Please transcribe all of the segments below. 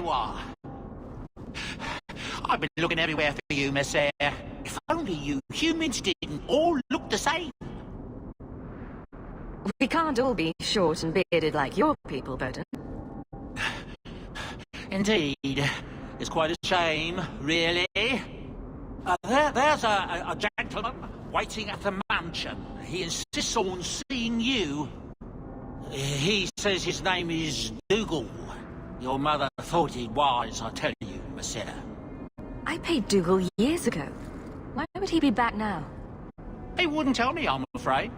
you are. I've been looking everywhere for you, Monsieur. If only you humans didn't all look the same. We can't all be short and bearded like your people, Bowden. Indeed. It's quite a shame, really. There's a gentleman waiting at the mansion. He insists on seeing you. He says his name is Dougal. Your mother thought it wise, I tell you, Monsieur. I paid Dougal years ago. Why would he be back now? He wouldn't tell me, I'm afraid.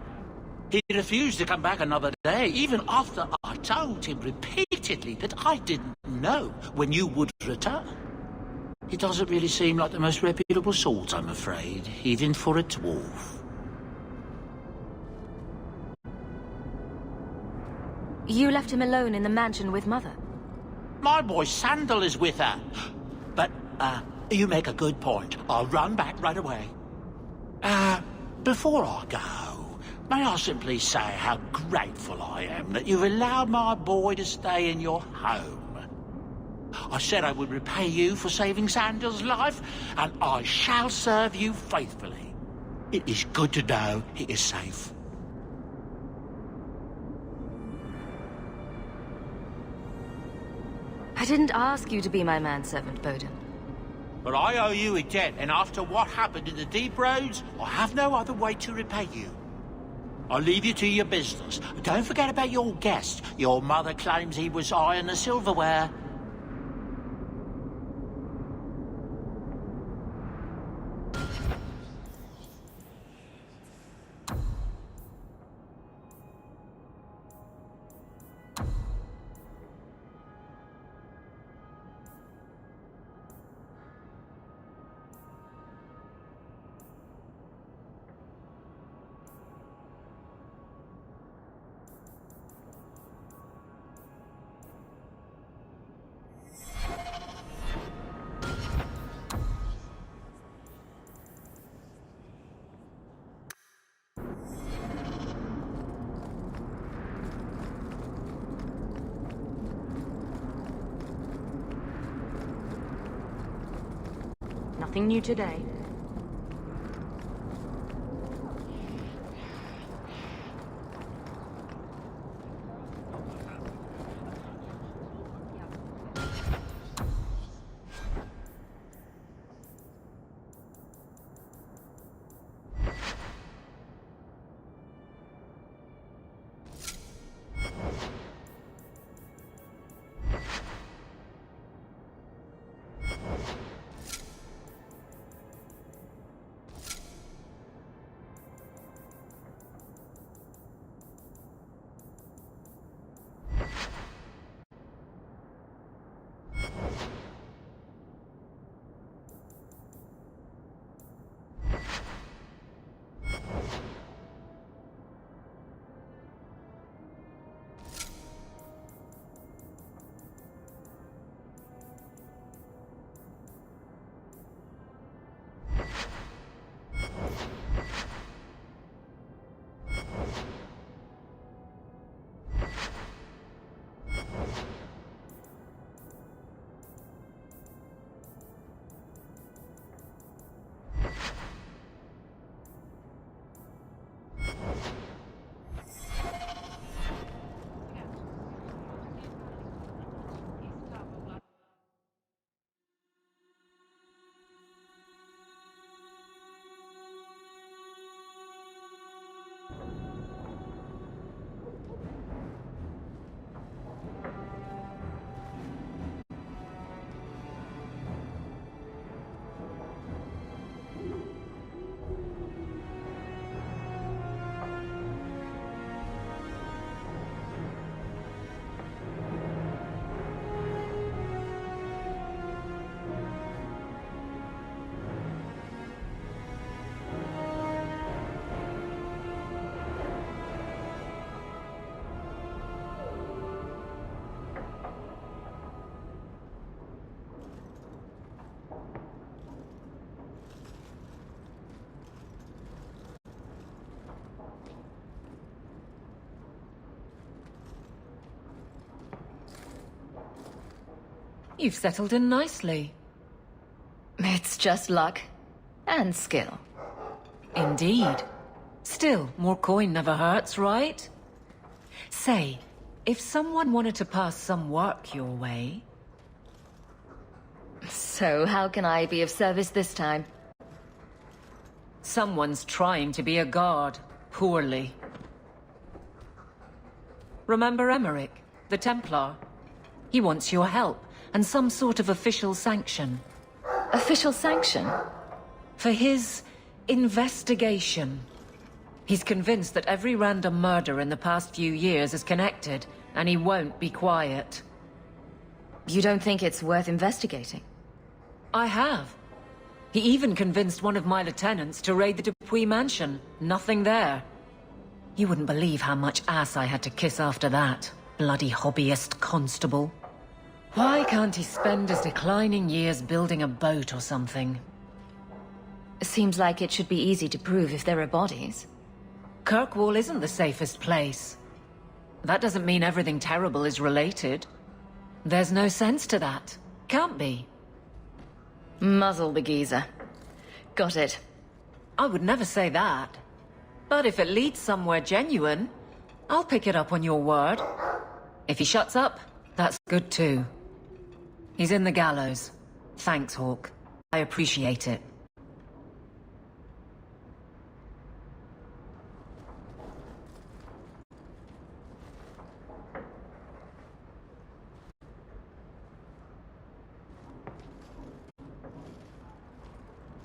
He refused to come back another day, even after I told him repeatedly that I didn't know when you would return. He doesn't really seem like the most reputable sort, I'm afraid, even for a dwarf. You left him alone in the mansion with Mother? My boy Sandal is with her. But, you make a good point. I'll run back right away. Before I go, may I simply say how grateful I am that you've allowed my boy to stay in your home. I said I would repay you for saving Sandal's life, and I shall serve you faithfully. It is good to know he is safe. I didn't ask you to be my manservant, Bowden. But I owe you a debt, and after what happened in the Deep Roads, I have no other way to repay you. I'll leave you to your business. Don't forget about your guest. Your mother claims he was eyeing the silverware. Nothing new today. You've settled in nicely. It's just luck. And skill. Indeed. Still, more coin never hurts, right? Say, if someone wanted to pass some work your way... So, how can I be of service this time? Someone's trying to be a guard. Poorly. Remember Emmerich, the Templar? He wants your help, and some sort of official sanction. Official sanction? For his investigation. He's convinced that every random murder in the past few years is connected, and he won't be quiet. You don't think it's worth investigating? I have. He even convinced one of my lieutenants to raid the Dupuis mansion. Nothing there. You wouldn't believe how much ass I had to kiss after that. Bloody hobbyist constable. Why can't he spend his declining years building a boat or something? Seems like it should be easy to prove if there are bodies. Kirkwall isn't the safest place. That doesn't mean everything terrible is related. There's no sense to that. Can't be. Muzzle the geezer. Got it. I would never say that. But if it leads somewhere genuine, I'll pick it up on your word. If he shuts up, that's good too. He's in the gallows. Thanks, Hawke. I appreciate it.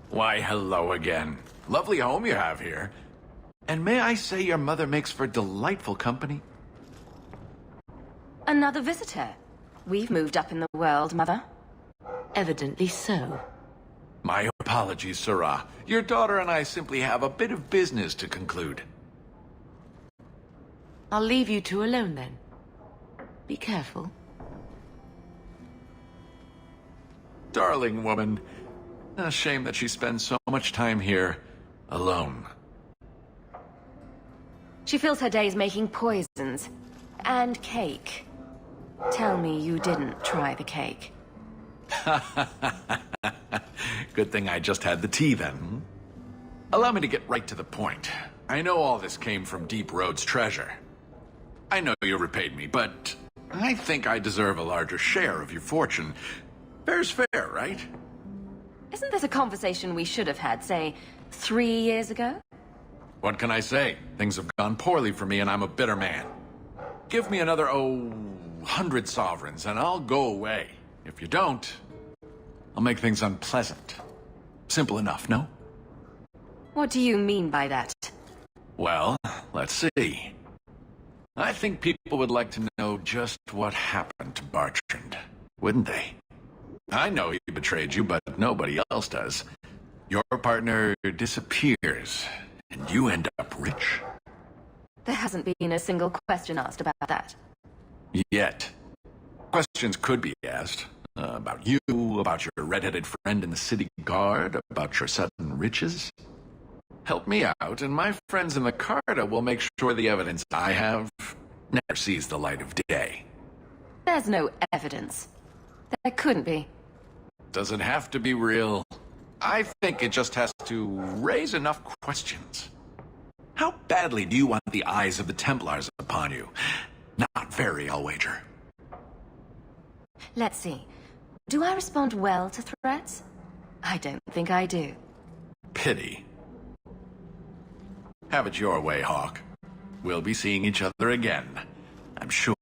Why, hello again. Lovely home you have here. And may I say your mother makes for delightful company? Another visitor. We've moved up in the world, Mother. Evidently so. My apologies, Sirrah. Your daughter and I simply have a bit of business to conclude. I'll leave you two alone then. Be careful. Darling woman. A shame that she spends so much time here alone. She fills her days making poisons. And cake. Tell me you didn't try the cake. Good thing I just had the tea then. Hmm? Allow me to get right to the point. I know all this came from Deep Road's treasure. I know you repaid me, but I think I deserve a larger share of your fortune. Fair's fair, right? Isn't this a conversation we should have had, say, 3 years ago? What can I say? Things have gone poorly for me and I'm a bitter man. Give me another, 100 sovereigns and I'll go away. If you don't, I'll make things unpleasant. Simple enough, no? What do you mean by that? Well, let's see. I think people would like to know just what happened to Bartrand, wouldn't they? I know he betrayed you, but nobody else does. Your partner disappears, and you end up rich. There hasn't been a single question asked about that. Yet. Questions could be asked. About you, about your red-headed friend in the city guard, about your sudden riches. Help me out, and my friends in the Carta will make sure the evidence I have never sees the light of day. There's no evidence. There couldn't be. Does it have to be real? I think it just has to raise enough questions. How badly do you want the eyes of the Templars upon you? Not very, I'll wager. Let's see. Do I respond well to threats? I don't think I do. Pity. Have it your way, Hawke. We'll be seeing each other again, I'm sure.